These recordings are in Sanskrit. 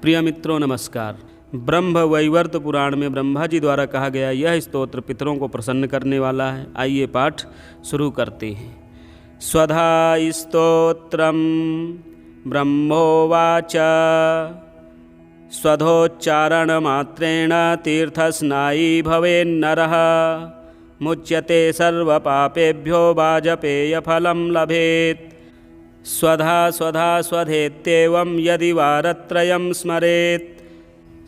प्रिय मित्रों नमस्कार। ब्रह्म वैवर्त पुराण में ब्रह्मा जी द्वारा कहा गया यह स्तोत्र पितरों को प्रसन्न करने वाला है। आइए पाठ शुरू करते हैं। स्वधा स्तोत्रम ब्रह्मोवाच स्वधोच्चारण मात्रेण तीर्थस्नायी भवेन्नरः मुच्यते सर्वपापेभ्यो वाजपेयफलं लभेत्। स्वधा स्वधा स्वधेत्येवं यदि वारत्रयं स्मरेत्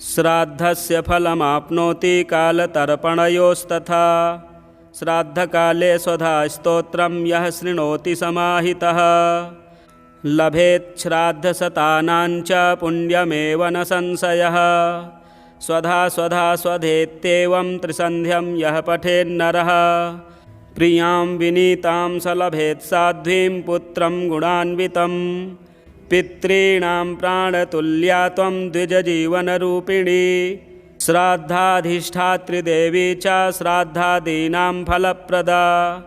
श्राद्धस्य फलमाप्नोति कालतर्पणयोस्तथा। श्राद्धकाले स्वधा स्तोत्रं यः शृणोति समाहितः लभेत् श्राद्धशतानां च पुण्यमेव न संशयः। स्वधा स्वधा स्वधेत्येवं त्रिसन्ध्यं यः पठेन्नरः प्रियां विनीतां स लभेत् साध्वीं पुत्रं गुणान्वितं। पितॄणां प्राणतुल्या त्वं द्विजजीवनरूपिणी श्राद्धाधिष्ठात्री देवी च श्राद्धादीनां फलप्रदा।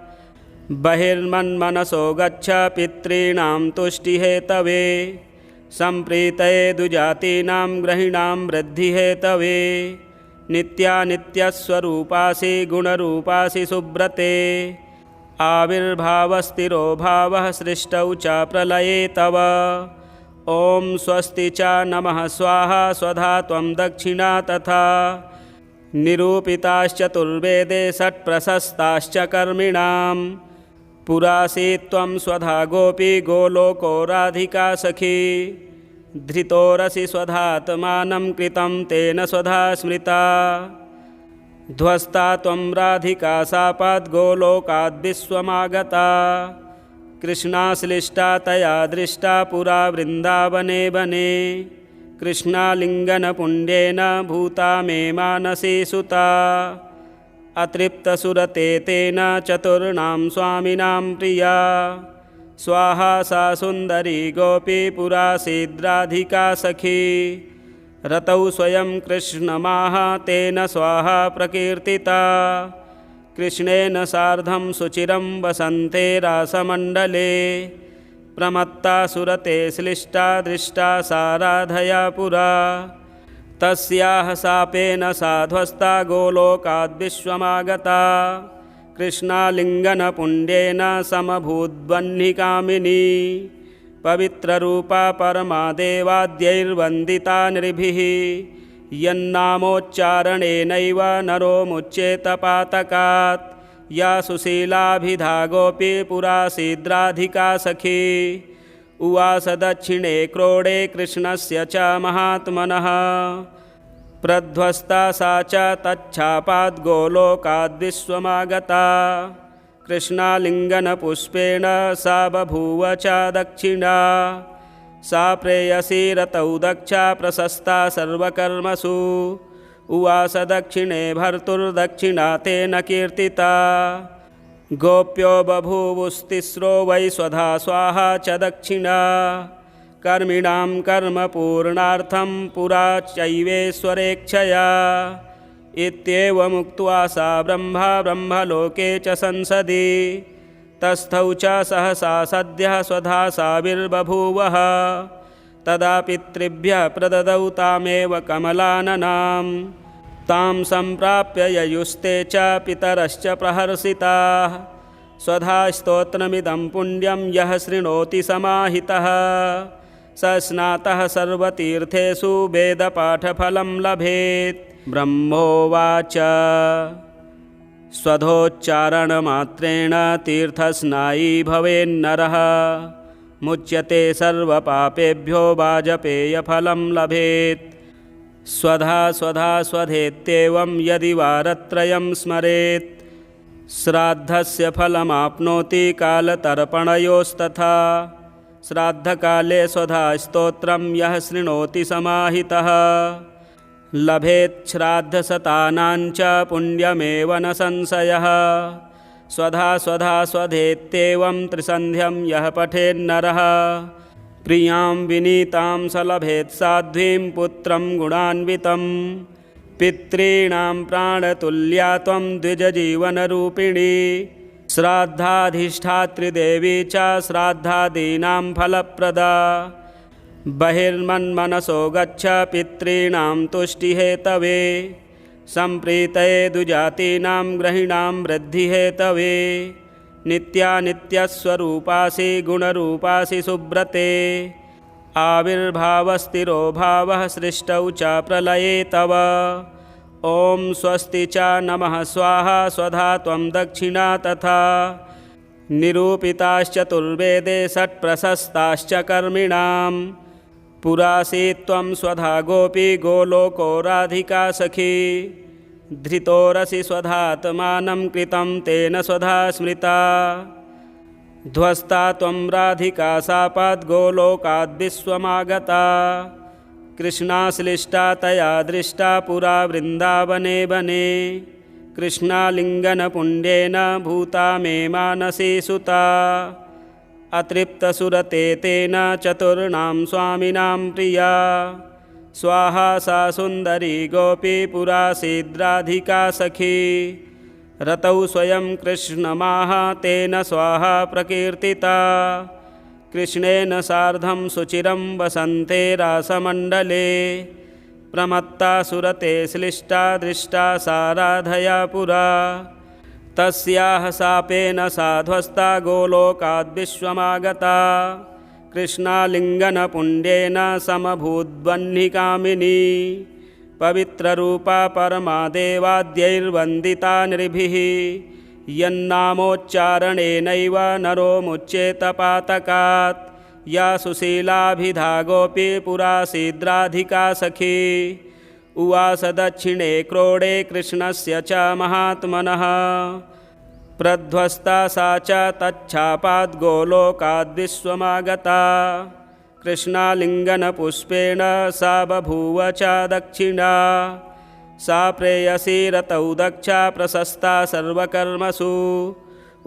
बहिर्मन्मनसो गच्छ पितॄणां तुष्टिहेतवे सम्प्रीतये द्विजातीनां ग्रहिणां वृद्धिहेतवे। नित्यानित्यस्वरूपासि गुणरूपासि सुब्रते आविर्भावस्थिरो भावः सृष्टौ च प्रलये तव। ॐ स्वस्ति च नमः स्वाहा स्वधा त्वं दक्षिणा तथा। निरूपिताश्चतुर्वेदे षट्प्रशस्ताश्च कर्मिणां पुरासी त्वं स्वधा गोपी गोलोको राधिका सखी। धृतोरसि स्वधात्मानं कृतं तेन स्वधा स्मृता। ध्वस्ता त्वं राधिका शापाद्गोलोकाद्विश्वमागता। कृष्णाश्लिष्टा तया दृष्टा पुरा वृन्दावने वने। कृष्णालिङ्गनपुण्येन भूता मे मानसी सुता। अतृप्तसुरते तेन चतुर्णां स्वामिनां प्रिया। स्वाहा सा सुंदरी गोपी पुरासीद्राधिका सखी। रतौ स्वयं कृष्णमाह तेन स्वाहा प्रकीर्तिता। कृष्णेन सार्धं सुचिरं वसन्ते रासमण्डले। प्रमत्ता सुरते श्लिष्टा दृष्टा सा राधया पुरा। तस्याः शापेन सा ध्वस्ता गोलोकाद्विश्वमागता। कृष्णालिङ्गनपुण्येन समभूद्वह्निकामिनी। पवित्ररूपा परमा देवाद्यैर्वन्दिता नृभिः। यन्नामोच्चारणेनैव नरो मुच्येत पातकात्। या सुशीलाभिधा गोपी पुरासीद्राधिका सखी। उवास दक्षिणे क्रोडे कृष्णस्य च महात्मनः। प्रध्वस्ता सा च तच्छापाद्गोलोकाद्विश्वमागता। कृष्णालिङ्गनपुष्पेण सा बभूव च दक्षिणा। सा प्रेयसी रतौ दक्षा प्रशस्ता सर्वकर्मसु। उवास दक्षिणे भर्तुर्दक्षिणा तेन कीर्तिता। गोप्यो बभूवुस्तिस्रो वै स्वधा स्वाहा च दक्षिणा। कर्मिणां कर्म पूर्णार्थं पुरा चैवेश्वरेच्छया। इत्येवमुक्त्वा सा ब्रह्मलोके च संसदि। तस्थौ च सहसा सद्यः स्वधा साविर्बभूवः। तदा पितृभ्यः प्रददौ तामेव कमलाननां। तां सम्प्राप्य ययुस्ते च पितरश्च प्रहर्षिताः। स्वधा स्तोत्रमिदं पुण्यं यः शृणोति समाहितः स स्नातः सर्वतीर्थेषु वेदपाठफलं लभेत्। ब्रह्मोवाच स्वधोच्चारणमात्रेण तीर्थस्नायी भवेन्नरः मुच्यते सर्वपापेभ्यो वाजपेयफलं लभेत्। स्वधा स्वधा स्वधेत्येवं यदि वारत्रयं स्मरेत् श्राद्धस्य फलमाप्नोति कालतर्पणयोस्तथा। श्राद्धकाले स्वधा स्तोत्रं यः शृणोति समाहितः लभेत् श्राद्धशतानां च पुण्यमेव न संशयः। स्वधा स्वधा स्वधेत्येवं त्रिसन्ध्यं यः पठेन्नरः प्रियां विनीतां स लभेत् साध्वीं पुत्रं गुणान्वितं। पितॄणां प्राणतुल्या त्वं द्विजजीवनरूपिणी श्राद्धाधिष्ठात्री देवी च श्राद्धादीनां फलप्रदा। बहिर्मन्मनसो गच्छ पितॄणां तुष्टिहेतवे सम्प्रीतये दुजातीनां ग्रहिणां वृद्धिहेतवे नित्यानित्यस्वरूपासि गुणरूपासि सुब्रते आविर्भावस्थिरो भावः सृष्टौ च प्रलये तव ॐ स्वस्ति च नमः स्वाहा स्वधा त्वं दक्षिणा तथा निरूपिताश्चतुर्वेदे षट्प्रशस्ताश्च कर्मिणां पुरासीत् त्वं स्वधा गोपी गोलोको राधिका सखी धृतोरसि स्वधात्मानं कृतं तेन स्वधा स्मृता ध्वस्ता त्वं राधिका शापाद्गोलोकाद्विश्वमागता कृष्णाश्लिष्टा तया दृष्टा पुरा वृन्दावने वने कृष्णालिङ्गनपुण्येन भूता मे मानसी सुता अतृप्तसुरते तेन चतुर्णां स्वामिनां प्रिया स्वाहा सा सुन्दरी गोपी पुरासीद्राधिका सखी रतौ स्वयं कृष्णमाह तेन स्वाहा प्रकीर्तिता कृष्णेन सार्धं सुचिरं वसन्ते रासमण्डले प्रमत्ता सुरते श्लिष्टा दृष्टा सा राधया पुरा तस्याः शापेन सा ध्वस्ता गोलोकाद्विश्वमागता कृष्णालिङ्गनपुण्येन समभूद्वह्निकामिनी पवित्ररूपा परमा देवाद्यैर्वन्दिता नृभिः यन्नामोच्चारणेनैव नरो मुच्येत पातकात् या सुशीलाभिधा गोपी पुरासीद्राधिका सखी उवास दक्षिणे क्रोडे कृष्णस्य च महात्मनः प्रध्वस्ता सा च तच्छापाद्गोलोकाद्विश्वमागता कृष्णालिङ्गनपुष्पेण सा बभूव च दक्षिणा सा प्रेयसी रतौ दक्षा प्रशस्ता सर्वकर्मसु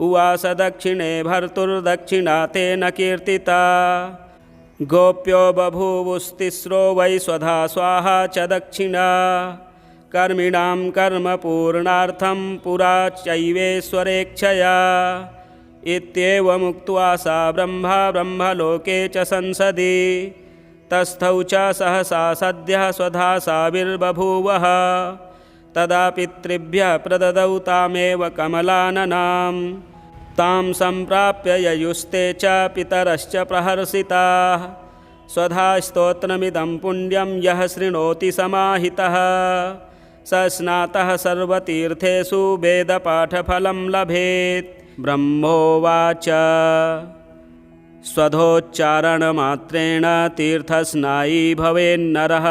उवास दक्षिणे भर्तुर्दक्षिणा तेन कीर्तिता गोप्यो बभूवुस्तिस्रो वै स्वधा स्वाहा च दक्षिणा कर्मिणां कर्मपूर्णार्थं पुरा चैवेश्वरेच्छया इत्येवमुक्त्वा सा ब्रह्मलोके च संसदि तस्थौ च सहसा सद्यः स्वधा साविर्बभूवः तदा पितृभ्यः प्रददौ तामेव कमलाननां तां सम्प्राप्य ययुस्ते च पितरश्च प्रहर्षिताः स्वधा स्तोत्रमिदं पुण्यं यः शृणोति समाहितः स स्नातः सर्वतीर्थेषु वेदपाठफलं लभेत् ब्रह्मोवाच स्वधोच्चारणमात्रेण तीर्थस्नायी भवेन्नरः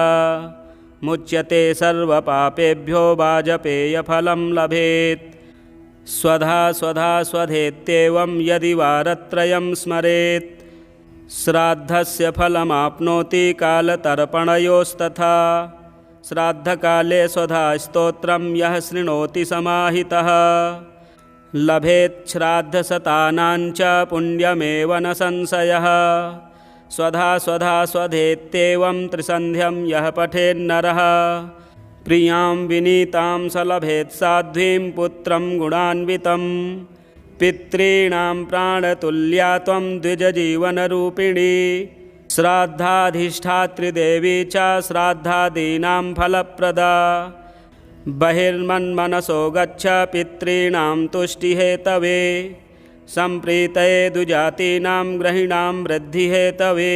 मुच्यते सर्वपापेभ्यो वाजपेयफलं लभेत् स्वधा स्वधा स्वधेत्येवं यदि वारत्रयं स्मरेत् श्राद्धस्य फलमाप्नोति कालतर्पणयोस्तथा श्राद्धकाले स्वधा स्तोत्रं यः शृणोति समाहितः लभेत् श्राद्धशतानां च पुण्यमेव न संशयः स्वधा स्वधा स्वधेत्येवं त्रिसन्ध्यं यः पठेन्नरः प्रियां विनीतां स लभेत् साध्वीं पुत्रं गुणान्वितं पितॄणां प्राणतुल्या त्वं द्विजजीवनरूपिणी श्राद्धाधिष्ठातृदेवी च श्राद्धादीनां फलप्रदा बहिर्मन्मनसो गच्छ पितॄणां तुष्टिहेतवे सम्प्रीतये दुजातीनां ग्रहिणां वृद्धिहेतवे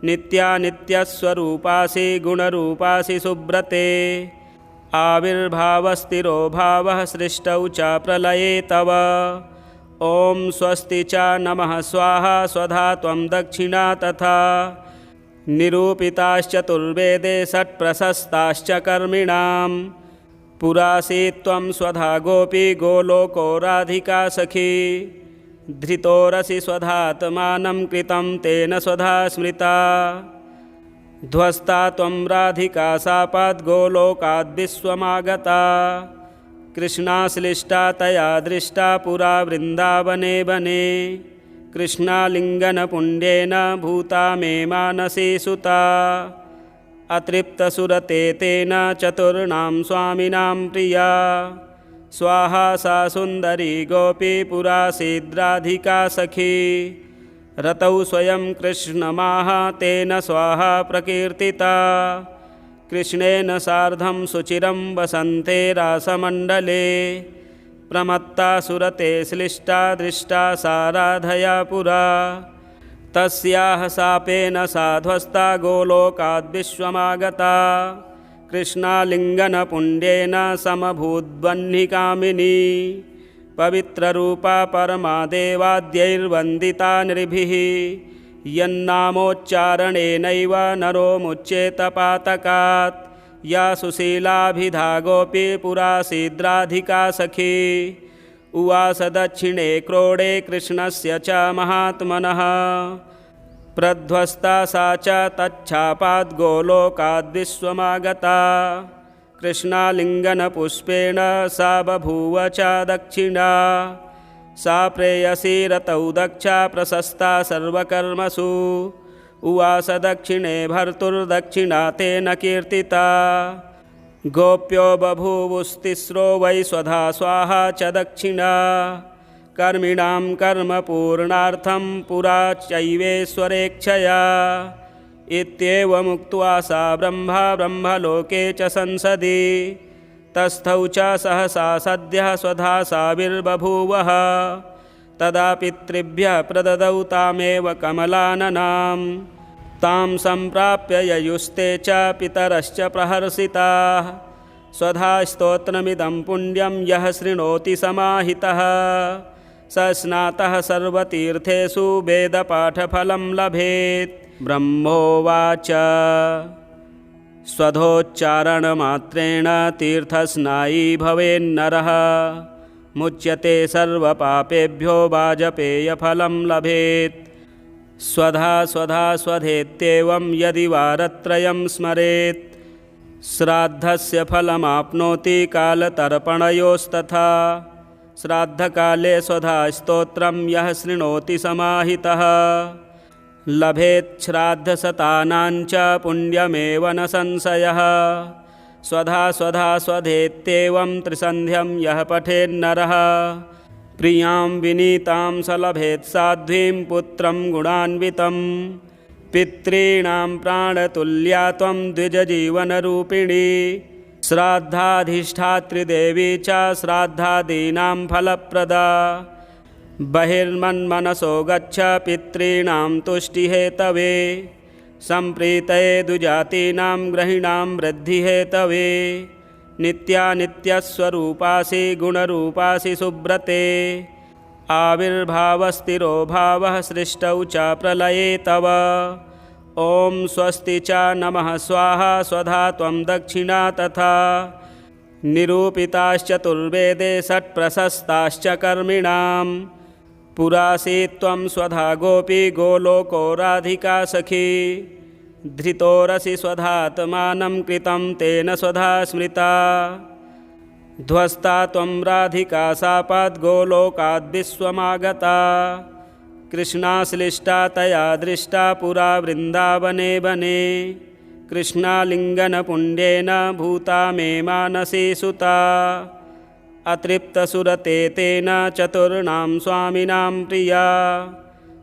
नित्यानित्यस्वरूपासि गुणरूपासि सुब्रते आविर्भावस्थिरो भावः सृष्टौ च प्रलये तव ॐ स्वस्ति च नमः स्वाहा स्वधा त्वं दक्षिणा तथा निरूपिताश्चतुर्वेदे षट्प्रशस्ताश्च कर्मिणां पुरासीत् त्वं स्वधा गोपी गोलोको राधिका सखी धृतोरसि स्वधात्मानं कृतं तेन स्वधा स्मृता ध्वस्ता त्वं राधिका शापाद्गोलोकाद्विश्वमागता कृष्णाश्लिष्टा तया दृष्टा पुरा वृन्दावने वने कृष्णालिङ्गनपुण्येन भूता मे मानसी सुता अतृप्तसुरते तेन चतुर्णां स्वामिनां प्रिया स्वाहा सा सुन्दरी गोपी पुरासीद्राधिका सखी रतौ स्वयं कृष्णमाह तेन स्वाहा प्रकीर्तिता। कृष्णेन सार्धं सुचिरं वसन्ते रासमण्डले। प्रमत्ता सुरते श्लिष्टा दृष्टा साराधया पुरा। तस्याः शापेन साध्वस्ता गोलोकाद्विश्वमागता। कृष्णालिङ्गनपुण्येन समभूद्वह्निकामिनी। पवित्ररूपा परमा देवाद्यैर्वन्दिता नृभिः। यन्नामोच्चारणेनैव नरो मुच्येत पातकात्। या सुशीलाभिधा गोपी पुरासीद्राधिका सखी। उवास दक्षिणे क्रोडे कृष्णस्य च महात्मनः। प्रध्वस्ता सा च तच्छापाद् गोलोकाद्विश्वमागता। कृष्णालिङ्गनपुष्पेण सा बभूव च दक्षिणा। सा प्रेयसी रतौ दक्षा प्रशस्ता सर्वकर्मसु। उवास दक्षिणे भर्तुर्दक्षिणा तेन कीर्तिता। गोप्यो बभूवुस्तिस्रो वै स्वधा स्वाहा च दक्षिणा। कर्मिणां कर्मपूर्णार्थं पुरा चैवेश्वरेच्छया। इत्येवमुक्त्वा सा ब्रह्मलोके च संसदि। तस्थौ च सहसा सद्यः स्वधा साविर्बभूवः। तदा पितृभ्यः प्रददौ तामेव कमलाननां। तां सम्प्राप्य ययुस्ते च पितरश्च प्रहर्षिताः। स्वधा स्तोत्रमिदं पुण्यं यः शृणोति समाहितः। स स्नातः सर्वतीर्थेषु वेदपाठफलं लभेत्। ब्रह्मोवाच स्वधोच्चारणमात्रेण तीर्थस्नायी भवेन्नरः। मुच्यते सर्वपापेभ्यो वाजपेयफलं लभेत्। स्वधा स्वधा स्वधेत्येवं यदि वारत्रयं स्मरेत्। श्राद्धस्य फलमाप्नोति कालतर्पणयोस्तथा। श्राद्धकाले स्वधा स्तोत्रं यः शृणोति समाहितः। लभेत् श्राद्धशतानां च पुण्यमेव न संशयः। स्वधा स्वधा स्वधेत्येवं त्रिसन्ध्यं यः पठेन्नरः। प्रियां विनीतां स लभेत् साध्वीं पुत्रं गुणान्वितं। पितॄणां प्राणतुल्या त्वं द्विजजीवनरूपिणी। श्राद्धाधिष्ठातृदेवी च श्राद्धादीनां फलप्रदा। बहिर्मन्मनसो गच्छ पितॄणां तुष्टिहेतवे। सम्प्रीतये द्विजातीनां ग्रहिणां वृद्धिहेतवे। नित्यानित्यस्वरूपासि गुणरूपासि सुब्रते। आविर्भावस्थिरो भावः सृष्टौ च प्रलये तव। ॐ स्वस्ति च नमः स्वाहा स्वधा त्वं दक्षिणा तथा। निरूपिताश्चतुर्वेदे षट्प्रशस्ताश्च कर्मिणां। पुरासी त्वं स्वधा गोपी गोलोको राधिका सखी। धृतोरसि स्वधात्मानं कृतं तेन स्वधा स्मृता। ध्वस्ता त्वं राधिका शापाद् गोलोकाद्विश्वमागता। कृष्णाश्लिष्टा तया दृष्टा पुरा वृन्दावने वने। कृष्णालिङ्गनपुण्येन भूता मे मानसी सुता। अतृप्तसुरते तेन चतुर्णां स्वामिनां प्रिया।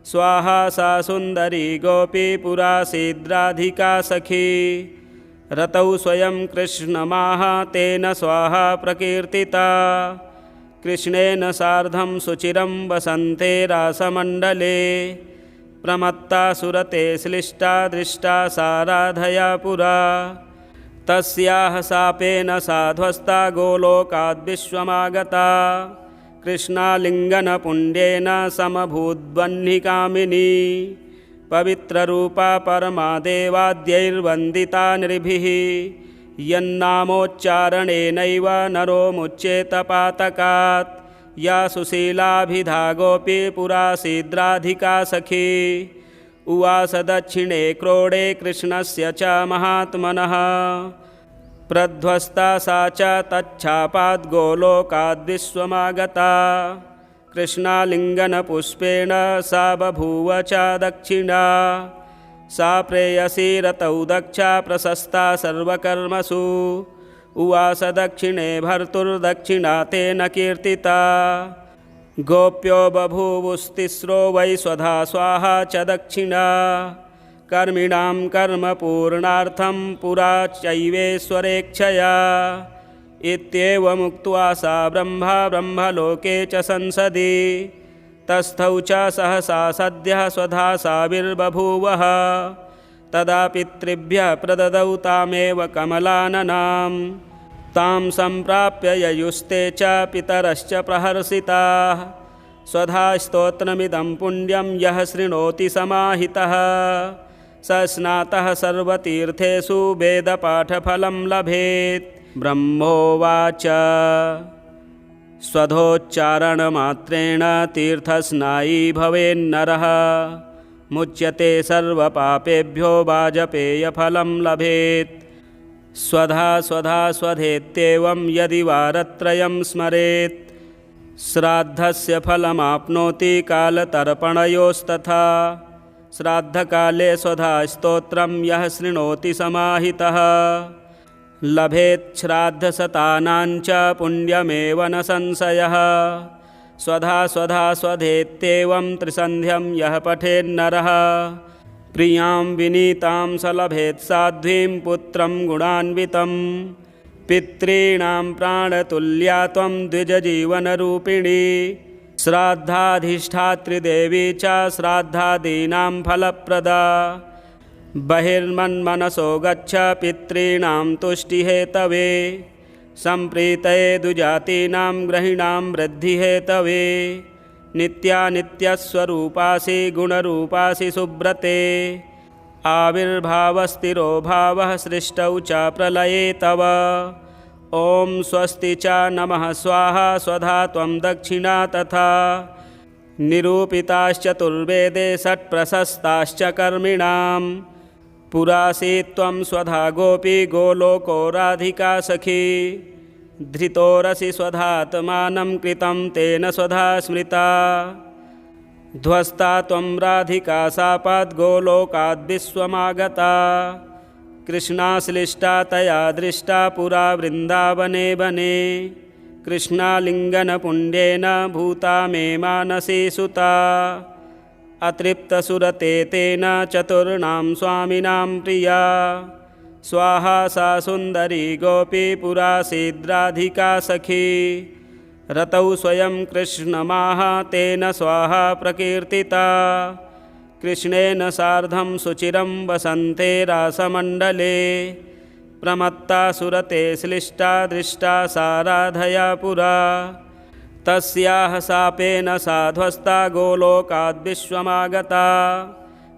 स्वाहा सा सुन्दरी गोपी पुरासीद्राधिका सखी। रतौ स्वयं कृष्णमाह तेन स्वाहा प्रकीर्तिता। कृष्णेन सार्धं सुचिरं वसन्ते रासमण्डले। प्रमत्ता सुरते श्लिष्टा दृष्टा साराधया पुरा। तस्याः शापेन साध्वस्ता गोलोकाद्विश्वमागता। कृष्णालिङ्गनपुण्येन समभूद्वह्निकामिनी। पवित्ररूपा परमा देवाद्यैर्वन्दिता नृभिः। यन्नामोच्चारणेनैव नरो मुच्येत पातकात्। या सुशीलाभिधा गोपी पुरासीद्राधिका सखी। उवास दक्षिणे क्रोडे कृष्णस्य च महात्मनः। प्रध्वस्ता सा च तच्छापाद् गोलोकाद्विश्वमागता। कृष्णालिङ्गनपुष्पेण सा बभूव च दक्षिणा। सा प्रेयसी रतौ दक्षा प्रशस्ता सर्वकर्मसु। उवास दक्षिणे भर्तुर्दक्षिणा तेन कीर्तिता। गोप्यो बभूवुस्तिस्रो वै स्वधा स्वाहा च दक्षिणा कर्मिणां कर्म पूर्णार्थं पुरा चैवेश्वरेच्छया इत्येवमुक्त्वा सा ब्रह्मलोके च संसदि तस्थौ च सहसा सद्यः स्वधा साविर्बभूवः तदा पितृभ्यः प्रददौ तामेव कमलाननां तां सम्प्राप्य ययुस्ते च पितरश्च प्रहर्षिताः स्वधा स्तोत्रमिदं पुण्यं यः शृणोति समाहितः स स्नातः सर्वतीर्थेषु वेदपाठफलं लभेत्। ब्रह्मोवाच स्वधोच्चारणमात्रेण तीर्थस्नायी भवेन्नरः मुच्यते सर्वपापेभ्यो वाजपेयफलं लभेत्। स्वधा स्वधा स्वधेत्येवं यदि वारत्रयं स्मरेत् श्राद्धस्य फलमाप्नोति कालतर्पणयोस्तथा श्राद्धकाले स्वधा स्तोत्रं यः शृणोति समाहितः लभेत् श्राद्धशतानां च पुण्यमेव न संशयः। स्वधा स्वधा स्वधेत्येवं त्रिसन्ध्यं यः पठेन्नरः प्रियां विनीतां स लभेत् साध्वीं पुत्रं गुणान्वितं पितॄणां प्राणतुल्या त्वं द्विजजीवनरूपिणी श्राद्धाधिष्ठात्रिदेवी च श्राद्धादीनां फलप्रदा बहिर्मन्मनसो गच्छ पितॄणां तुष्टिहेतवे सम्प्रीतये दुजातीनां ग्रहिणां वृद्धिहेतवे नित्यानित्यस्वरूपासि गुणरूपासि सुब्रते आविर्भावस्थिरो भावः सृष्टौ च प्रलये तव ॐ स्वस्ति च नमः स्वाहा स्वधा त्वं दक्षिणा तथा निरूपिताश्चतुर्वेदे षट्प्रशस्ताश्च कर्मिणां पुरासी त्वं स्वधा गोपी गोलोको राधिका सखी धृतोरसि स्वधात्मानं कृतं तेन स्वधा स्मृता ध्वस्ता त्वं राधिका शापाद्गोलोकाद्विश्वमागता कृष्णाश्लिष्टा तया दृष्टा पुरा वृन्दावने वने कृष्णालिङ्गनपुण्येन भूता मे मानसी सुता अतृप्तसुरते तेन चतुर्णां स्वामिनां प्रिया स्वाहा सा सुन्दरी गोपी पुरासीद्राधिका सखी रतौ स्वयं कृष्णमाह तेन स्वाहा प्रकीर्तिता कृष्णेन सार्धं सुचिरं वसन्ते रासमण्डले प्रमत्ता सुरते श्लिष्टा दृष्टा साराधया पुरा तस्याः शापेन साध्वस्ता गोलोकाद्विश्वमागता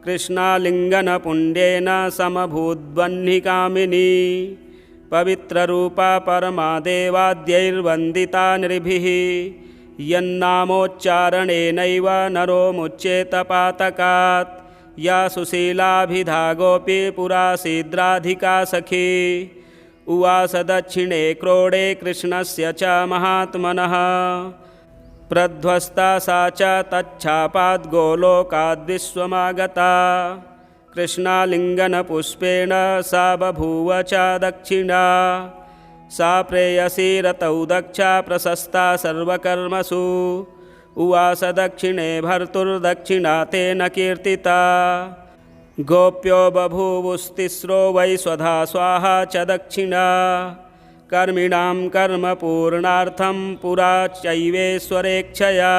कृष्णालिङ्गनपुण्येन समभूद्वह्निकामिनी पवित्ररूपा परमा देवाद्यैर्वन्दिता नृभिः यन्नामोच्चारणेनैव नरो मुच्येत पातकात् या सुशीलाभिधा गोपी पुरासीद्राधिका सखी उवास दक्षिणे क्रोडे कृष्णस्य च महात्मनः प्रध्वस्ता सा च तच्छापाद्गोलोकाद्विश्वमागता कृष्णालिङ्गनपुष्पेण सा बभूव च दक्षिणा सा प्रेयसी रतौ दक्षा प्रशस्ता सर्वकर्मसु उवास दक्षिणे भर्तुर्दक्षिणा तेन कीर्तिता गोप्यो बभूवुस्तिस्रो वै स्वधा स्वाहा च दक्षिणा कर्मिणां कर्म पूर्णार्थं पुरा चैवेश्वरेच्छया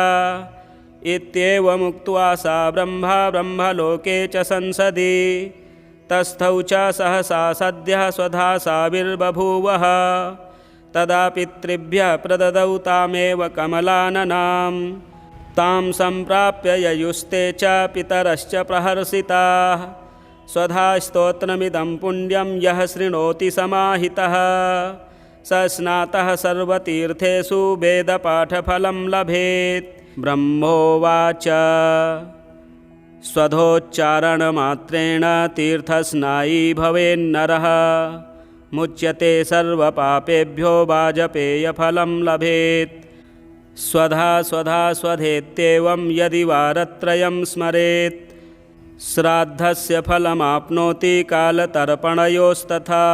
इत्येवमुक्त्वा सा ब्रह्मलोके च संसदि तस्थौ च सहसा सद्यः स्वधा साविर्बभूवः तदा पितृभ्यः प्रददौ तामेव कमलाननां तां सम्प्राप्य ययुस्ते च पितरश्च प्रहर्षिताः स्वधा स्तोत्रमिदं पुण्यं यः शृणोति समाहितः स स्नातः सर्वतीर्थेषु वेदपाठफलं लभेत्। ब्रह्मोवाच स्वधोच्चारणमात्रेण तीर्थस्नायी भवेन्नरः मुच्यते सर्वपापेभ्यो वाजपेयफलं लभेत्। स्वधा स्वधा स्वधेत्येवं यदि वारत्रयं स्मरेत् श्राद्धस्य फलमाप्नोति कालतर्पणयोस्तथा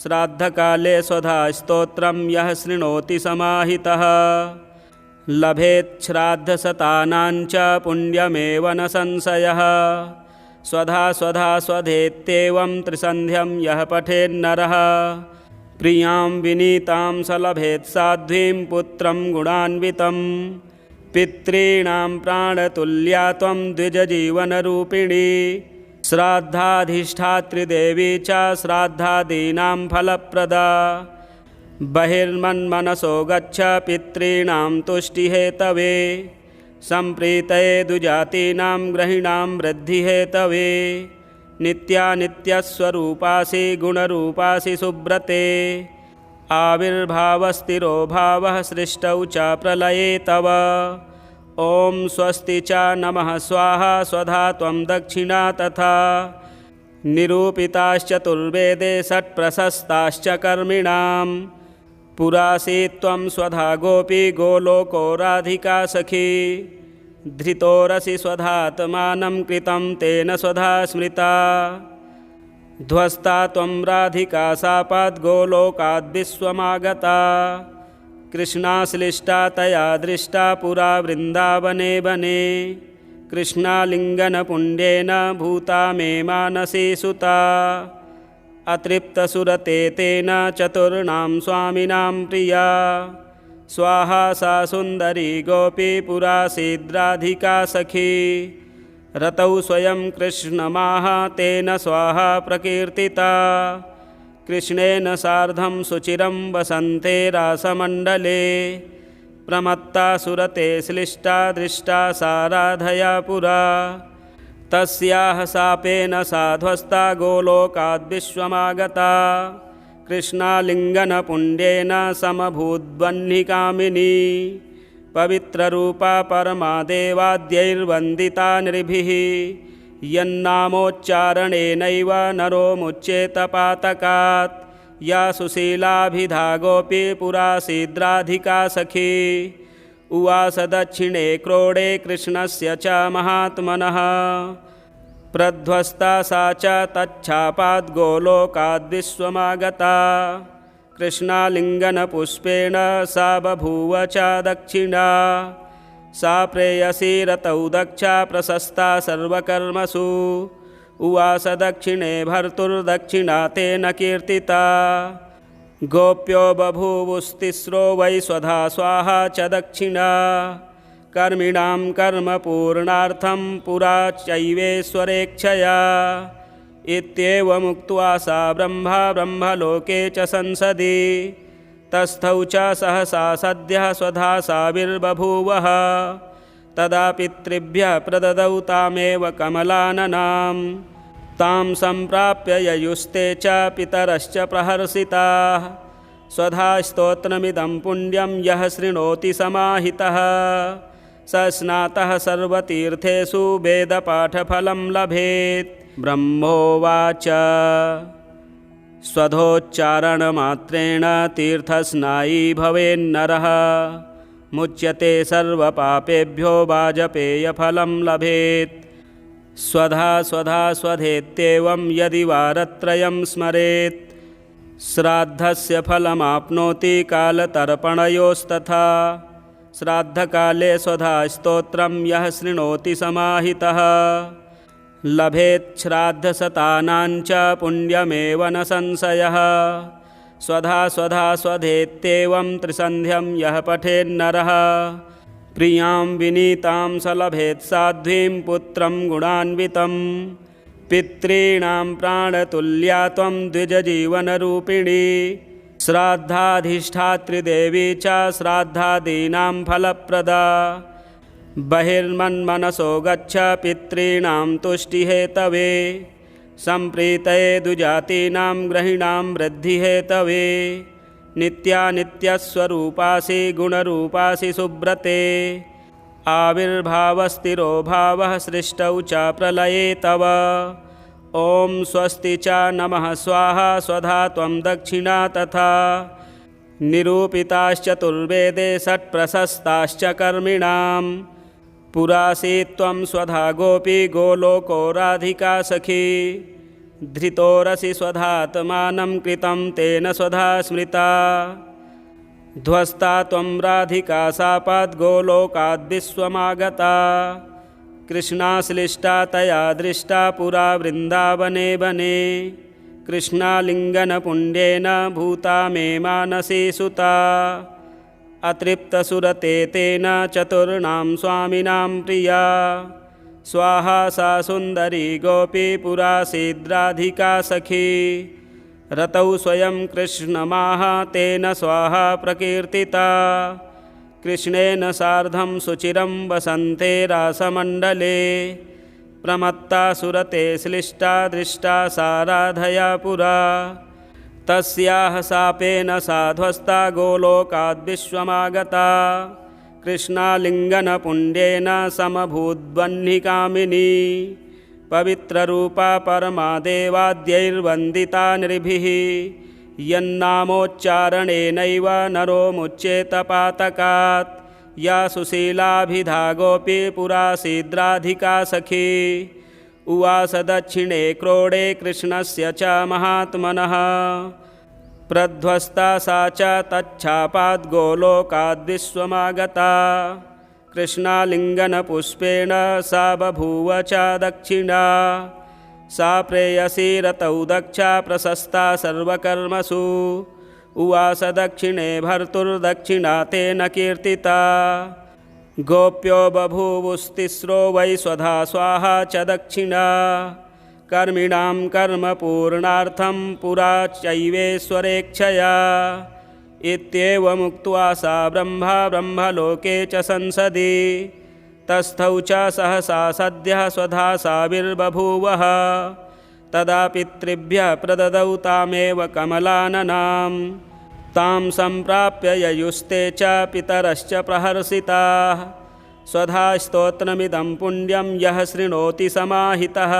श्राद्धकाले स्वधा स्तोत्रं यः शृणोति समाहितः लभेच्छ्राद्धशतानाञ्च पुण्यमेव न संशयः। स्वधा स्वधा स्वधेत्येवं त्रिसन्ध्यं यः पठेन्नरः प्रियां विनीतां स लभेत् साध्वीं पुत्रं गुणान्वितं। पितॄणां प्राणतुल्या त्वं द्विजजीवनरूपिणी श्राद्धाधिष्ठात्रिदेवी च श्राद्धादीनां फलप्रदा। बहिर्मन्मनसो गच्छ पितॄणां तुष्टिहेतवे सम्प्रीतये द्विजातीनां ग्रहिणां वृद्धिहेतवे। नित्यानित्यस्वरूपासि गुणरूपासि सुब्रते आविर्भावस्थिरो भावः सृष्टौ च प्रलये तव। ॐ स्वस्ति च नमः स्वाहा स्वधा त्वं दक्षिणा तथा निरूपिताश्चतुर्वेदे षट्प्रशस्ताश्च कर्मिणां। पुरासी त्वं स्वधा गोपी गोलोको राधिका सखी धृतोरसि स्वधात्मानं कृतं तेन स्वधा स्मृता। ध्वस्ता त्वं राधिका शापाद्गोलोकाद्विश्वमागता कृष्णाश्लिष्टा तया दृष्टा पुरा वृन्दावने वने। कृष्णालिङ्गनपुण्येन भूता मे मानसी सुता अतृप्तसुरते तेन चतुर्णां स्वामिनां प्रिया। स्वाहा सा सुन्दरी गोपी पुरासीद्राधिका सखी रतौ स्वयं कृष्णमाह तेन स्वाहा प्रकीर्तिता। कृष्णेन सार्धं सुचिरं वसन्ते रासमण्डले प्रमत्ता सुरते श्लिष्टा दृष्टा सा राधया पुरा। तस्याः शापेन साध्वस्ता गोलोकाद्विश्वमागता कृष्णालिङ्गनपुण्येन समभूद्वह्निकामिनी। पवित्ररूपा परमा देवाद्यैर्वन्दिता नृभिः यन्नामोच्चारणेनैव नरो मुच्येत पातकात्। या सुशीलाभिधा गोपी पुरासीद्राधिका सखी उवास दक्षिणे क्रोडे कृष्णस्य च महात्मनः। प्रध्वस्ता सा च तच्छापाद्गोलोकाद्विश्वमागता कृष्णालिङ्गनपुष्पेण सा बभूव च दक्षिणा। सा प्रेयसी रतौ दक्षा प्रशस्ता सर्वकर्मसु उवास दक्षिणे भर्तुर्दक्षिणा तेन कीर्तिता। गोप्यो बभूवुस्तिस्रो वै स्वधा स्वाहा च दक्षिणा कर्मिणां कर्मपूर्णार्थं पुरा चैवेश्वरेच्छया। इत्येवमुक्त्वा सा ब्रह्मलोके च संसदि तस्थौ च सहसा सद्यः स्वधा साविर्बभूवः। तदा पितृभ्यः प्रददौ तामेव कमलाननां तां सम्प्राप्य ययुस्ते च पितरश्च प्रहर्षिताः। स्वधा स्तोत्रमिदं पुण्यं यः शृणोति समाहितः स स्नातः सर्वतीर्थेषु वेदपाठफलं लभेत्। ब्रह्मोवाच स्वधोच्चारणमात्रेण तीर्थस्नायी भवेन्नरः मुच्यते सर्वपापेभ्यो वाजपेयफलं लभेत्। स्वधा स्वधा स्वधेत्येवं यदि वारत्रयं स्मरेत् श्राद्धस्य फलमाप्नोति कालतर्पणयोस्तथा। श्राद्धकाले स्वधा स्तोत्रं यः शृणोति समाहितः लभेत् श्राद्धशतानाञ्च पुण्यमेव न संशयः। स्वधा स्वधा स्वधेत्येवं त्रिसन्ध्यं यः पठेन्नरः प्रियां विनीतां स लभेत् साध्वीं पुत्रं गुणान्वितं। पितॄणां प्राणतुल्या त्वं द्विजजीवनरूपिणी श्राद्धाधिष्ठात्रिदेवी च श्राद्धादीनां फलप्रदा। बहिर्मन्मनसो गच्छ पितॄणां तुष्टिहेतवे सम्प्रीतये द्विजातीनां ग्रहिणां वृद्धिहेतवे। नित्यानित्यस्वरूपासि गुणरूपासि सुब्रते आविर्भावस्थिरो भावः सृष्टौ च प्रलये तव। ॐ स्वस्ति च नमः स्वाहा स्वधा त्वं दक्षिणा तथा निरूपिताश्चतुर्वेदे षट्प्रशस्ताश्च कर्मिणां। पुरासी त्वं स्वधा गोपी गोलोको राधिका सखी धृतोरसि स्वधात्मानं कृतं तेन स्वधा स्मृता। ध्वस्ता त्वं राधिका शापाद्गोलोकाद्विश्वमागता कृष्णाश्लिष्टा तया दृष्टा पुरा वृन्दावने वने कृष्णालिङ्गनपुण्येन भूता मे मानसी सुता अतृप्तसुरते तेन चतुर्णां स्वामिनां प्रिया स्वाहा सा सुन्दरी गोपी पुरा सीद्राधिका सखी रतौ स्वयं कृष्णमाह तेन स्वाहा प्रकीर्तिता कृष्णेन सार्धं सुचिरं वसन्ते रासमण्डले प्रमत्ता सुरते श्लिष्टा दृष्टा सा राधया पुरा तस्याः शापेन सा ध्वस्ता गोलोकाद्विश्वमागता कृष्णालिङ्गनपुण्येन समभूद्वह्निकामिनी पवित्ररूपा परमा देवाद्यैर्वन्दिता नृभिः यन्नामोच्चारणेनैव नरो मुच्येत पातकात् या सुशीलाभिधा गोपी पुरा सीद्राधिका सखी उवास दक्षिणे क्रोडे कृष्णस्य च महात्मनः प्रध्वस्ता सा च तच्छापाद् गोलोकाद्विश्वमागता कृष्णालिङ्गनपुष्पेण सा बभूव च दक्षिणा सा प्रेयसी रतौ दक्षा प्रशस्ता सर्वकर्मसु उवास दक्षिणे भर्तुर्दक्षिणा तेन कीर्तिता गोप्यो बभूवुस्तिस्रो वै स्वधा स्वाहा च दक्षिणा कर्मिणां कर्मपूर्णार्थं पुरा चैवेश्वरेच्छया इत्येवमुक्त्वा सा ब्रह्मलोके च संसदि तस्थौ च सहसा सद्यः स्वधा साविर्बभूवः तदा पितृभ्यः प्रददौ तामेव कमलाननां तां सम्प्राप्य ययुस्ते च पितरश्च प्रहर्षिताः स्वधा स्तोत्रमिदं पुण्यं यः शृणोति समाहितः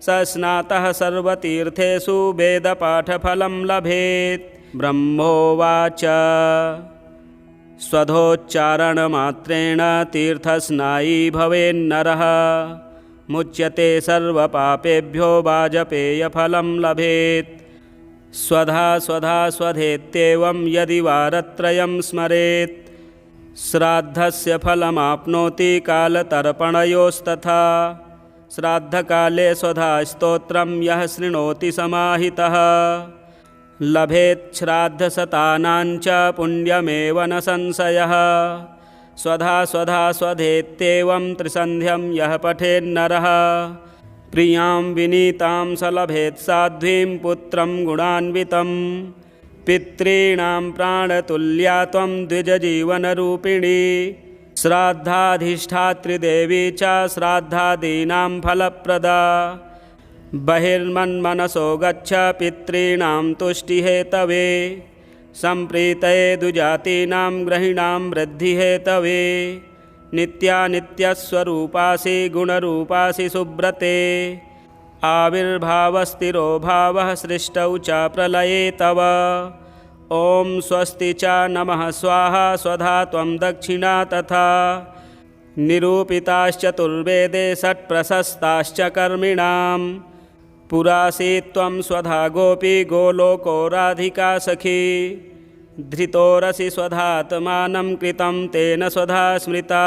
स स्नातः सर्वतीर्थेषु वेदपाठफलं लभेत् ब्रह्मोवाच स्वधोच्चारणमात्रेण तीर्थस्नायी भवेन्नरः मुच्यते सर्वपापेभ्यो वाजपेयफलं लभेत् स्वधा स्वधा स्वधेत्येवं यदि वारत्रयं स्मरेत् श्राद्धस्य फलमाप्नोति कालतर्पणयोस्तथा श्राद्धकाले स्वधा स्तोत्रं यः शृणोति समाहितः लभेत् श्राद्धशतानां च पुण्यमेव न संशयः स्वधा स्वधा स्वधेत्येवं त्रिसन्ध्यं यः पठेन्नरः प्रियां विनीतां स लभेत् साध्वीं पुत्रं गुणान्वितं पितॄणां प्राणतुल्या त्वं द्विजजीवनरूपिणी श्राद्धाधिष्ठातृदेवी च श्राद्धादीनां फलप्रदा बहिर्मन्मनसो गच्छ पितॄणां तुष्टिहेतवे सम्प्रीतये द्विजातीनां ग्रहिणां वृद्धिहेतवे नित्यानित्यस्वरूपासि गुणरूपासि सुब्रते आविर्भावस्थिरो भावः सृष्टौ च प्रलये तव ॐ स्वस्ति च नमः स्वाहा स्वधा त्वं दक्षिणा तथा निरूपिताश्चतुर्वेदे षट्प्रशस्ताश्च कर्मिणां पुरासी त्वं स्वधा गोपी गोलोको राधिका सखी धृतोरसि स्वधात्मानं कृतं तेन स्वधा स्मृता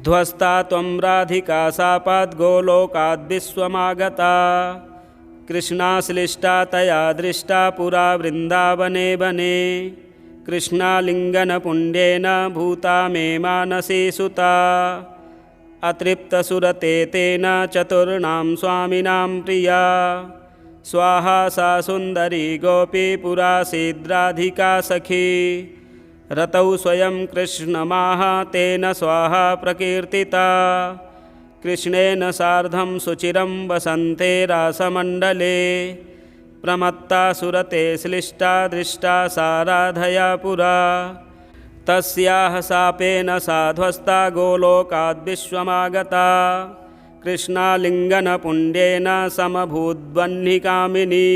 ध्वस्ता त्वं राधिका शापाद्गोलोकाद्विश्वमागता कृष्णाश्लिष्टा तया दृष्टा पुरा वृन्दावने वने कृष्णालिङ्गनपुण्येन भूता मे मानसी सुता अतृप्तसुरते तेन चतुर्णां स्वामिनां प्रिया स्वाहा सा सुन्दरी गोपी पुरा सीद्राधिका सखी रतौ स्वयं कृष्णमाह तेन स्वाहा प्रकीर्तिता कृष्णेन सार्धं सुचिरं वसन्ते रासमण्डले प्रमत्ता सुरते श्लिष्टा दृष्टा सा राधया पुरा तस्याः शापेन सा ध्वस्ता गोलोकाद्विश्वमागता कृष्णालिङ्गनपुण्येन समभूद्वह्निकामिनी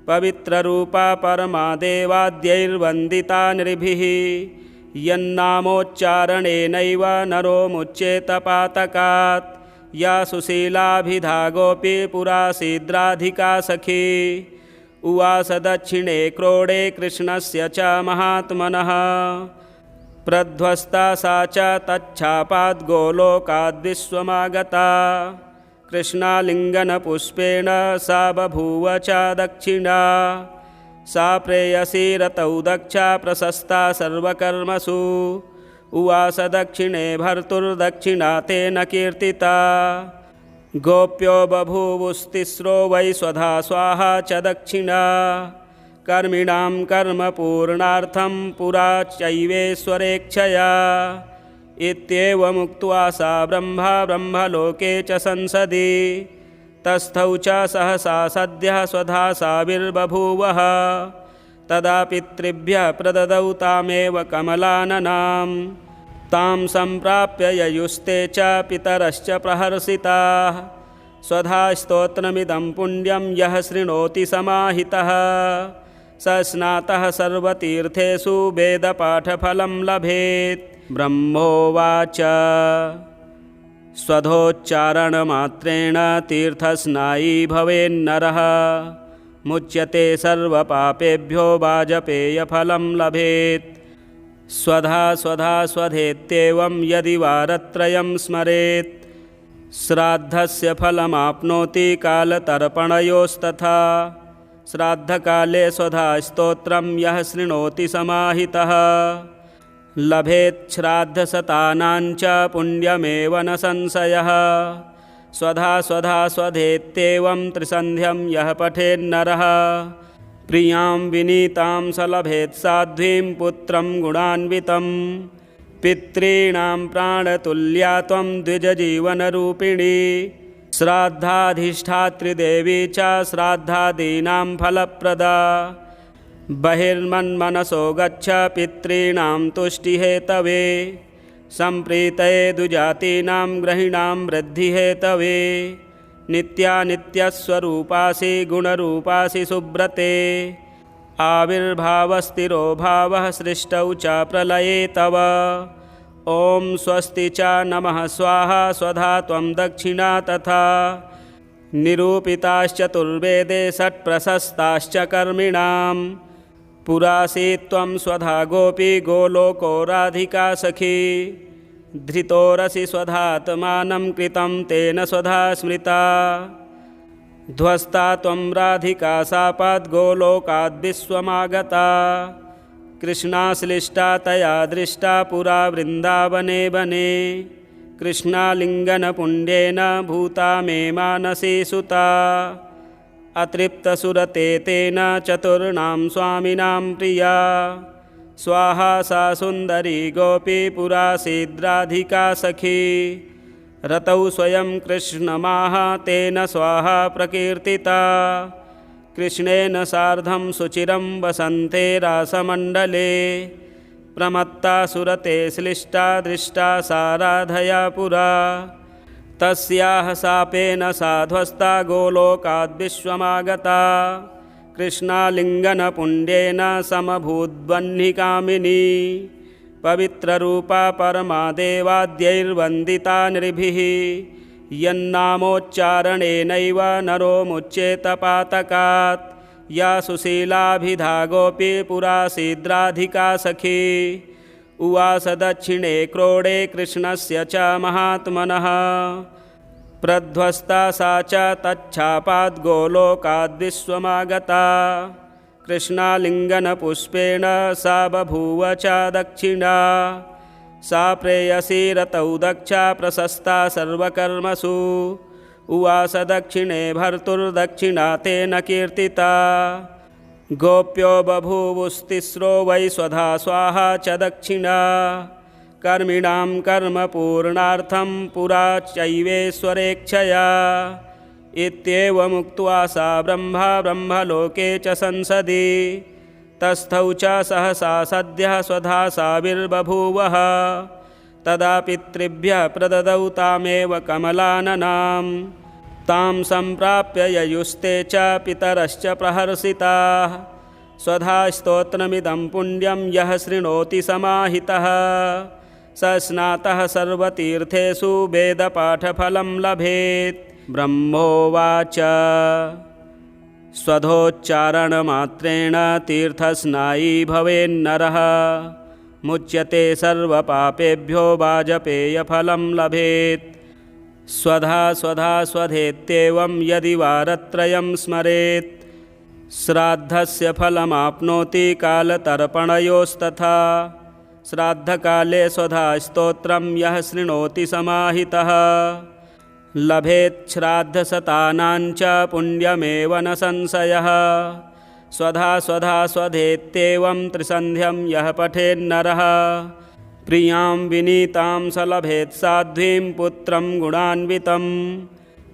पवित्ररूपा परमा देवाद्यैर्वन्दिता नृभिः यन्नामोच्चारणेनैव नरो मुच्येत पातकात् या सुशीलाभिधा गोपी पुरा सीद्राधिका सखी उवास दक्षिणे क्रोडे कृष्णस्य च महात्मनः प्रध्वस्ता सा च तच्छापाद्गोलोकाद्विश्वमागता कृष्णालिङ्गनपुष्पेण सा बभूव च दक्षिणा सा प्रेयसी रतौ दक्षा प्रशस्ता सर्वकर्मसु उवास दक्षिणे भर्तुर्दक्षिणा तेन कीर्तिता गोप्यो बभूवुस्तिस्रो वै स्वधा स्वाहा च दक्षिणा कर्मिणां कर्मपूर्णार्थं पुरा चैवेश्वरेच्छया इत्येवमुक्त्वा सा ब्रह्मलोके च संसदि तस्थौ च सहसा सद्यः स्वधा साविर्बभूवः तदा पितृभ्यः प्रददौ तामेव कमलाननां तां सम्प्राप्य ययुस्ते च पितरश्च प्रहर्षिताः स्वधा स्तोत्रमिदं पुण्यं यः शृणोति समाहितः स स्नातः सर्वतीर्थेषु वेदपाठफलं लभेत् ब्रह्मोवाच स्वधोच्चारणमात्रेण तीर्थस्नायी भवेन्नरः मुच्यते सर्वपापेभ्यो वाजपेयफलं लभेत् स्वधा स्वधा स्वधेत्येवं यदि वारत्रयं स्मरेत् श्राद्धस्य फलमाप्नोति कालतर्पणयोस्तथा श्राद्धकाले स्वधा स्तोत्रं यः शृणोति समाहितः लभेत् श्राद्धशतानां च पुण्यमेव न संशयः स्वधा स्वधा स्वधेत्येवं त्रिसन्ध्यं यः पठेन्नरः प्रियां विनीतां स लभेत् साध्वीं पुत्रं गुणान्वितं पितॄणां प्राणतुल्या त्वं द्विजजीवनरूपिणी श्राद्धाधिष्ठात्रिदेवी च श्राद्धादीनां फलप्रदा बहिर्मन्मनसो गच्छ पितॄणां तुष्टिहेतवे सम्प्रीतये दुजातीनां ग्रहिणां वृद्धिहेतवे नित्यानित्यस्वरूपासि गुणरूपासि सुब्रते आविर्भावस्थिरो भावः सृष्टौ च प्रलये तव ॐ स्वस्ति च नमः स्वाहा स्वधा त्वं दक्षिणा तथा निरूपिताश्चतुर्वेदे षट्प्रशस्ताश्च कर्मिणां पुरासी त्वं स्वधा गोपी गोलोको राधिका सखी धृतोरसि स्वधात्मानं कृतं तेन स्वधा स्मृता ध्वस्ता त्वं राधिका शापाद्गोलोकाद्विश्वमागता कृष्णाश्लिष्टा तया दृष्टा पुरा वृन्दावने वने कृष्णालिङ्गनपुण्येन भूता मे मानसी सुता अतृप्तसुरते तेन चतुर्णां स्वामिनां प्रिया स्वाहा सा सुन्दरी गोपी पुरासीद्राधिका सखी रतौ स्वयं कृष्णमाह तेन स्वाहा प्रकीर्तिता कृष्णेन सार्धं सुचिरं वसन्ते रासमण्डले प्रमत्ता सुरते श्लिष्टा दृष्टा साराधया पुरा तस्याः शापेन साध्वस्ता गोलोकाद्विश्वमागता कृष्णालिङ्गनपुण्येन समभूद्वह्निकामिनी पवित्ररूपा परमा देवाद्यैर्वन्दिता नृभिः यन्नामोच्चारणेनैव नरो मुच्येत पातकात् या सुशीलाभिधा गोपी पुरासीद्राधिका सखी उवास दक्षिणे क्रोडे कृष्णस्य च महात्मनः प्रध्वस्ता सा च तच्छापाद्गोलोकाद्विश्वमागता कृष्णालिङ्गनपुष्पेण सा बभूव च दक्षिणा सा प्रेयसी रतौ दक्षा प्रशस्ता सर्वकर्मसु उवास दक्षिणे भर्तुर्दक्षिणा तेन कीर्तिता गोप्यो बभूवुस्तिस्रो वै स्वधा स्वाहा च दक्षिणा कर्मिणां कर्मपूर्णार्थं पुरा चैवेश्वरेच्छया इत्येवमुक्त्वा सा ब्रह्मलोके च संसदि तस्थौ च सहसा सद्यः स्वधा साविर्बभूवः तदा पितृभ्यः प्रददौ तामेव कमलाननां तां सम्प्राप्य ययुस्ते च पितरश्च प्रहर्षिताः स्वधा स्तोत्रमिदं पुण्यं यः शृणोति समाहितः स स्नातः सर्वतीर्थेषु वेदपाठफलं लभेत् ब्रह्मोवाच स्वधोच्चारणमात्रेण तीर्थस्नायी भवेन्नरः मुच्यते सर्वपापेभ्यो वाजपेयफलं लभेत्। स्वधा स्वधा स्वधेत्येवं यदि वारत्रयं स्मरेत् श्राद्धस्य फलमाप्नोति कालतर्पणयोस्तथा। श्राद्धकाले स्वधा स्तोत्रं यः शृणोति समाहितः लभेत् श्राद्धशतानां च पुण्यमेव न संशयः। स्वधा स्वधा स्वधेत्येवं त्रिसन्ध्यं यः पठेन्नरः प्रियां विनीतां स लभेत् साध्वीं पुत्रं गुणान्वितं।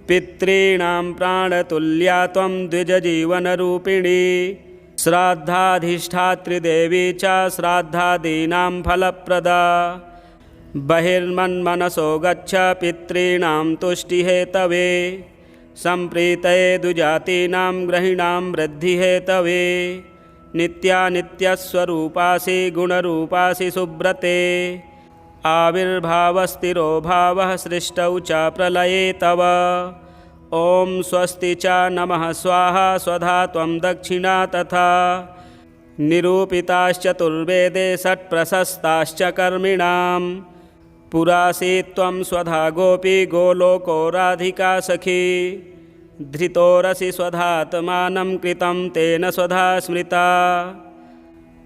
पितॄणां प्राणतुल्या त्वं द्विजजीवनरूपिणी श्राद्धाधिष्ठातृदेवी च श्राद्धादीनां फलप्रदा। बहिर्मन्मनसो गच्छ पितॄणां तुष्टिहेतवे सम्प्रीतये द्विजातीनां ग्रहिणां वृद्धिहेतवे। नित्यानित्यस्वरूपासि गुणरूपासि सुब्रते आविर्भावस्थिरो भावः सृष्टौ च प्रलये तव। ॐ स्वस्ति च नमः स्वाहा स्वधा त्वं दक्षिणा तथा। निरूपिताश्चतुर्वेदे षट्प्रशस्ताश्च कर्मिणां पुरासीत् त्वं स्वधा गोपी गोलोको राधिका सखी। धृतोरसि स्वधात्मानं कृतं तेन स्वधा स्मृता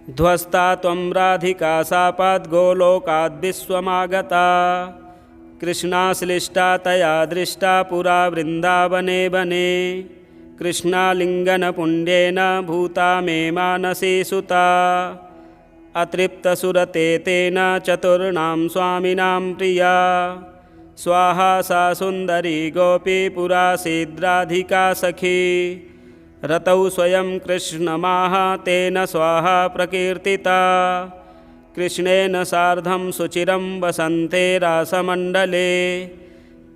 ध्वस्ता त्वं राधिका शापाद् गोलोकाद् विश्वमागता। कृष्णाश्लिष्टा तया दृष्टा पुरा वृन्दावने वने कृष्णालिङ्गनपुण्येन भूता मे मानसी सुता। अतृप्तसुरते तेन चतुर्णां स्वामिनां प्रिया स्वाहा सा सुन्दरी गोपी पुरासीद्राधिका सखी। रतौ स्वयं कृष्णमाह तेन स्वाहा प्रकीर्तिता कृष्णेन सार्धं सुचिरं वसन्ते रासमण्डले।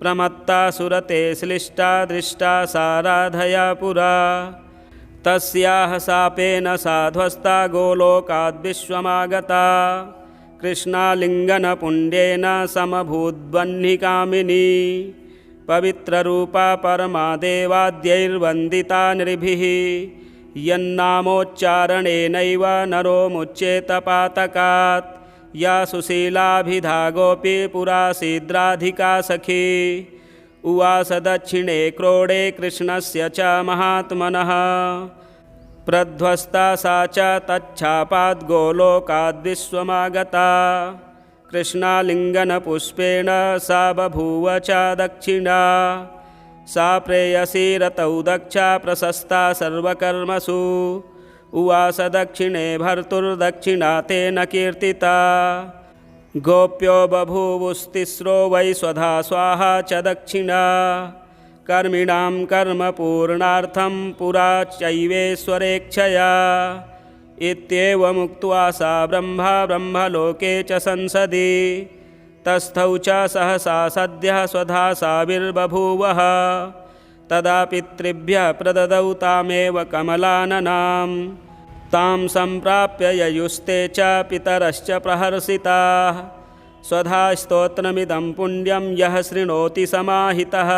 प्रमत्ता सुरते श्लिष्टा दृष्टा सा राधया पुरा तस्याः शापेन सा ध्वस्ता गोलोकाद् विश्वमागता। कृष्णालिङ्गनपुण्येन समभूद्वह्निकामिनी पवित्ररूपा परमा देवाद्यैर्वन्दिता नृभिः। यन्नामोच्चारणेनैव नरो मुच्येत पातकात् या सुशीलाभिधा गोपी पुरासीद्राधिका सखी। उवास दक्षिणे क्रोडे कृष्णस्य च महात्मनः प्रध्वस्ता सा च तच्छापाद् गोलोकाद् विश्वमागता। कृष्णालिङ्गनपुष्पेण सा बभूव च दक्षिणा सा प्रेयसी रतौ दक्षा प्रशस्ता सर्वकर्मसु। उवास दक्षिणे भर्तुर्दक्षिणा तेन कीर्तिता। गोप्यो बभूवुस्तिस्रो वै स्वधा स्वाहा च दक्षिणा कर्मिणां कर्मपूर्णार्थं पुरा चैवेश्वरेच्छया। इत्येवमुक्त्वा सा ब्रह्मलोके च संसदि तस्थौ च सहसा सद्यः स्वधा साविर्बभूवः। तदा पितृभ्यः प्रददौ तामेव कमलाननां तां सम्प्राप्य ययुस्ते च पितरश्च प्रहर्षिताः। स्वधा स्तोत्रमिदं पुण्यं यः शृणोति समाहितः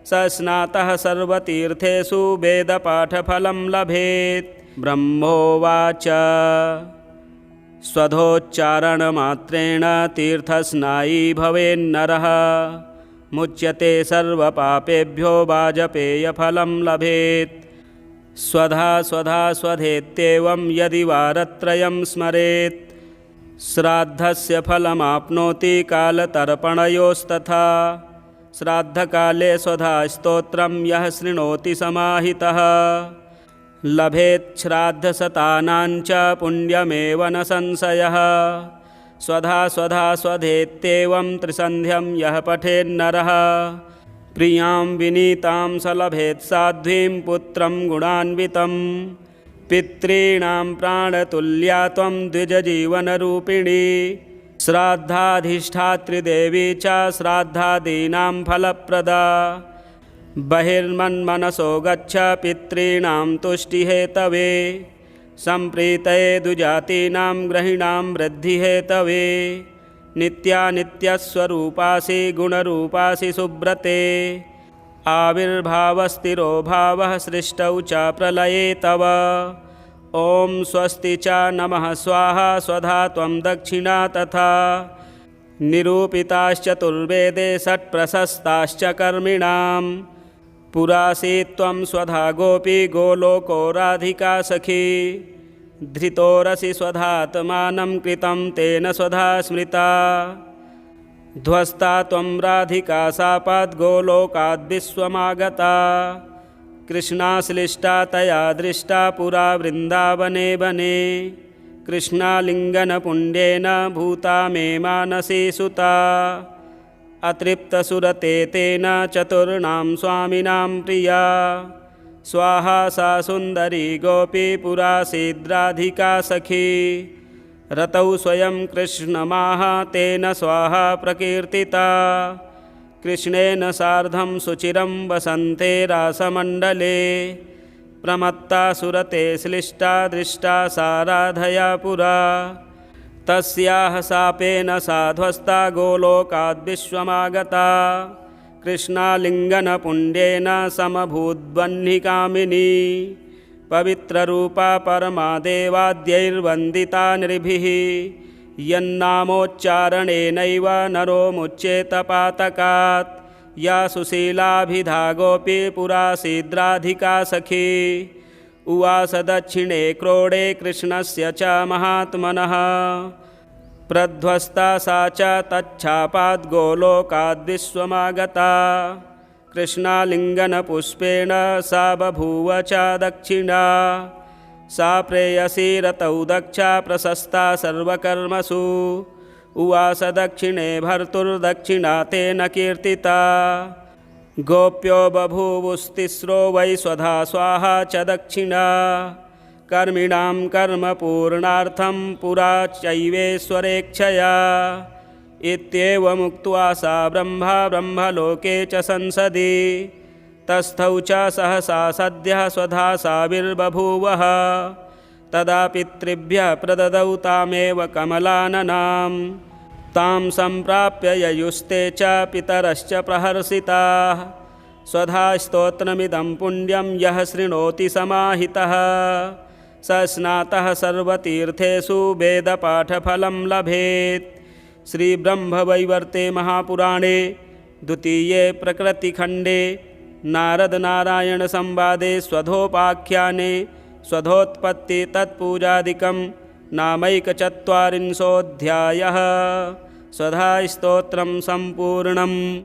स स्नातः सर्वतीर्थेषु वेदपाठफलं लभेत्। ब्रह्मोवाच स्वधोच्चारणमात्रेण तीर्थस्नायी भवेन्नरः मुच्यते सर्वपापेभ्यो वाजपेयफलं लभेत्। स्वधा स्वधा स्वधेत्येवं यदि वारत्रयं स्मरेत् श्राद्धस्य फलमाप्नोति कालतर्पणयोस्तथा। श्राद्धकाले स्वधा स्तोत्रं यः शृणोति समाहितः लभेत् श्राद्धशतानां च पुण्यमेव न संशयः। स्वधा स्वधा स्वधेत्येवं त्रिसन्ध्यं यः पठेन्नरः प्रियां विनीतां स लभेत् साध्वीं पुत्रं गुणान्वितं। पितॄणां प्राणतुल्या त्वं द्विजजीवनरूपिणी श्राद्धाधिष्ठातृदेवी च श्राद्धादीनां फलप्रदा। बहिर्मन्मनसो गच्छ पितॄणां तुष्टिहेतवे सम्प्रीतये द्विजातीनां ग्रहिणां वृद्धिहेतवे। नित्यानित्यस्वरूपासि गुणरूपासि सुब्रते आविर्भावस्तिरो भावः सृष्टौ च प्रलये तव। ॐ स्वस्ति च नमः स्वाहा स्वधा त्वं दक्षिणा तथा। निरूपिताश्चतुर्वेदे षट्प्रशस्ताश्च कर्मिणां। पुरासीत् त्वं स्वधा गोपी गोलोको राधिका सखी। धृतोरसि स्वधात्मानं कृतं तेन स्वधा स्मृता। ध्वस्ता त्वं राधिका शापात् गोलोकाद् विश्वमागता। कृष्णाश्लिष्टा तया दृष्टा पुरा वृन्दावने वने। कृष्णालिङ्गनपुण्येन भूता मे मानसी सुता। अतृप्तसुरते तेन चतुर्णां स्वामिनां प्रिया। स्वाहा सा सुन्दरी गोपी पुरासीद्राधिका सखी। रतौ स्वयं कृष्णमाह तेन स्वाहा प्रकीर्तिता। कृष्णेन सार्धं सुचिरं वसन्ते रासमण्डले। प्रमत्ता सुरते श्लिष्टा दृष्टा सा राधया पुरा। तस्याः शापेन सा ध्वस्ता गोलोकाद् विश्वमागता। कृष्णालिङ्गनपुण्येन समभूद्वह्निकामिनी। पवित्ररूपा परमा देवाद्यैर्वन्दिता नृभिः। यन्नामोच्चारणेनैव नरो मुच्येत पातकात्। या सुशीलाभिधा गोपी पुरासीद्राधिका सखी। उवास दक्षिणे क्रोडे कृष्णस्य च महात्मनः। प्रध्वस्ता सा च तच्छापाद् गोलोकाद् विश्वमागता। कृष्णालिङ्गनपुष्पेण सा बभूव च दक्षिणा। सा प्रेयसी रतौ दक्षा प्रशस्ता सर्वकर्मसु। उवास दक्षिणे भर्तुर्दक्षिणा तेन कीर्तिता। गोप्यो बभूवुस्तिस्रो वै स्वधा स्वाहा च दक्षिणा। कर्मिणां कर्मपूर्णार्थं पुरा चैवेश्वरेच्छया। इत्येवमुक्त्वा सा ब्रह्मलोके च संसदि। तस्थौ च सहसा सद्यः स्वधा साविर्बभूवः। तदा पितृभ्यः प्रददौ तामेव कमलाननां। तां सम्प्राप्य ययुस्ते च पितरश्च प्रहर्षिताः। स्वधा स्तोत्रमिदं पुण्यं यः शृणोति समाहितः। स स्नातः सर्वतीर्थेषु वेदपाठफलं लभेत्। श्रीब्रह्मवैवर्ते महापुराणे द्वितीये प्रकृतिखण्डे नारदनारायणसंवादे स्वधोपाख्याने स्वधोत्पत्ति तत्पूजादिकं नामैकचत्वारिंशोऽध्यायः। स्वधास्तोत्रं सम्पूर्णम्।